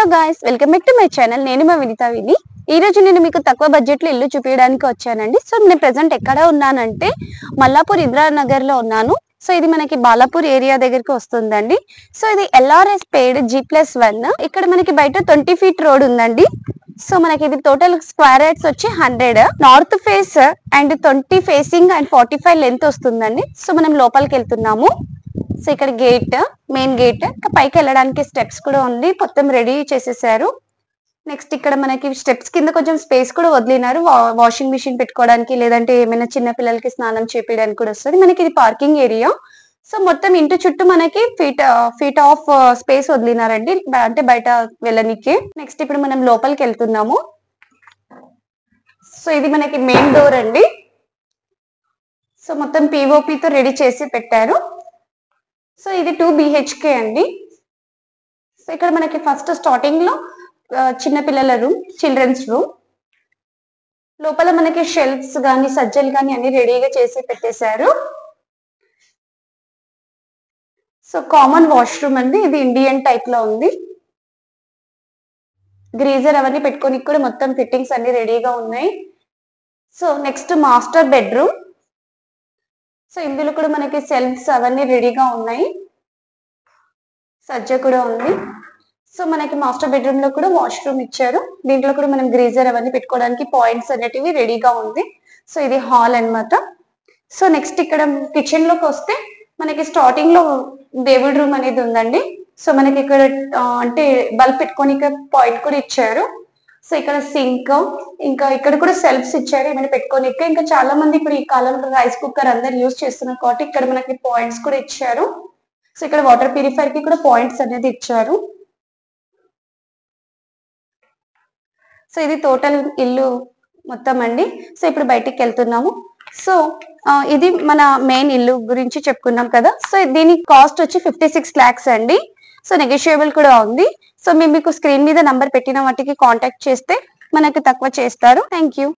Hello guys, welcome back to my channel. నేను మా వినిత విని. ఈ రోజు నేను మీకు తక్కువ బడ్జెట్ లో ఇల్లు చూపించడానికి వచ్చానండి. సో నేను ప్రెసెంట్ ఎక్కడ ఉన్నానంటే మల్లాపూర్ ఇంద్రానగర్ లో ఉన్నాను. సో ఇది మనకి బాలాపూర్ ఏరియా దగ్గరికి వస్తుందండి. సో ఇది LRS పేడ్ G+1. ఇక్కడ మనకి బయట 20 ఫీట్ రోడ్ ఉందండి. సో మనకి ఇది టోటల్ స్క్వేర్ యార్డ్స్ వచ్చి 100. North face and 20 facing and 45 length వస్తుందండి. సో మనం లోపలికి వెళ్తున్నాము. సో ఇక్కడ గేట్, మెయిన్ గేట్, పైకి వెళ్ళడానికి స్టెప్స్ కూడా ఉంది, మొత్తం రెడీ చేసేసారు. నెక్స్ట్ ఇక్కడ మనకి స్టెప్స్ కింద కొంచెం స్పేస్ కూడా వదిలినారు, వాషింగ్ మిషన్ పెట్టుకోవడానికి, లేదంటే ఏమైనా చిన్న పిల్లలకి స్నానం చేపించడానికి కూడా వస్తుంది. మనకి ఇది పార్కింగ్ ఏరియా. సో మొత్తం ఇంటి చుట్టూ మనకి ఫీట్ ఆఫ్ స్పేస్ వదిలినారండి, అంటే బయట వెళ్ళనికి. నెక్స్ట్ ఇప్పుడు మనం లోపలికి వెళ్తున్నాము. సో ఇది మనకి మెయిన్ డోర్ అండి. సో మొత్తం POP తో రెడీ చేసి పెట్టారు. సో ఇది 2 BHK అండి. సో ఇక్కడ మనకి ఫస్ట్ స్టార్టింగ్ లో చిన్న పిల్లల రూమ్, చిల్డ్రన్స్ రూమ్. లోపల మనకి షెల్ఫ్స్ గానీ సజ్జలు గానీ అన్ని రెడీగా చేసి పెట్టేశారు. సో కామన్ వాష్రూమ్ అండి, ఇది ఇండియన్ టైప్ లో ఉంది. గ్రీజర్ అవన్నీ పెట్టుకొని కూడా మొత్తం ఫిట్టింగ్స్ అన్ని రెడీగా ఉన్నాయి. So next master bedroom. So ఇందులో కూడా మనకి సెల్ఫ్స్ అవన్నీ రెడీగా ఉన్నాయి, సజ్జ కూడా ఉంది. సో మనకి మాస్టర్ బెడ్రూమ్ లో కూడా వాష్రూమ్ ఇచ్చారు. దీంట్లో కూడా మనం గ్రీజర్ అవన్నీ పెట్టుకోవడానికి పాయింట్స్ అనేటివి రెడీగా ఉంది. సో ఇది హాల్ అన్నమాట. సో నెక్స్ట్ ఇక్కడ కిచెన్ లోకి వస్తే మనకి స్టార్టింగ్ లో దేవుడి రూమ్ అనేది ఉందండి. సో మనకి ఇక్కడ అంటే బల్బ్ పెట్టుకొని పాయింట్ కూడా ఇచ్చారు. సో ఇక్కడ సింక్, ఇంకా ఇక్కడ కూడా సెల్ఫ్స్ ఇచ్చారు ఏమైనా పెట్టుకొని. ఇంకా చాలా మంది ఇప్పుడు ఈ కాలంలో రైస్ కుక్కర్ అందరు యూజ్ చేస్తున్నారు కాబట్టి ఇక్కడ మనకి పాయింట్స్ కూడా ఇచ్చారు. సో ఇక్కడ వాటర్ ప్యూరిఫైర్ కి కూడా పాయింట్స్ అనేది ఇచ్చారు. సో ఇది టోటల్ ఇల్లు మొత్తం అండి. సో ఇప్పుడు బయటికి వెళ్తున్నాము. సో ఇది మన మెయిన్ ఇల్లు గురించి చెప్పుకున్నాం కదా. సో దీని కాస్ట్ వచ్చి 56 lakhs అండి. సో నెగోషియబుల్ కూడా ఉంది. సో మేము మీకు స్క్రీన్ మీద నంబర్ పెట్టిన వాటికి కాంటాక్ట్ చేస్తే మనకి తక్కువ చేస్తారు. Thank you.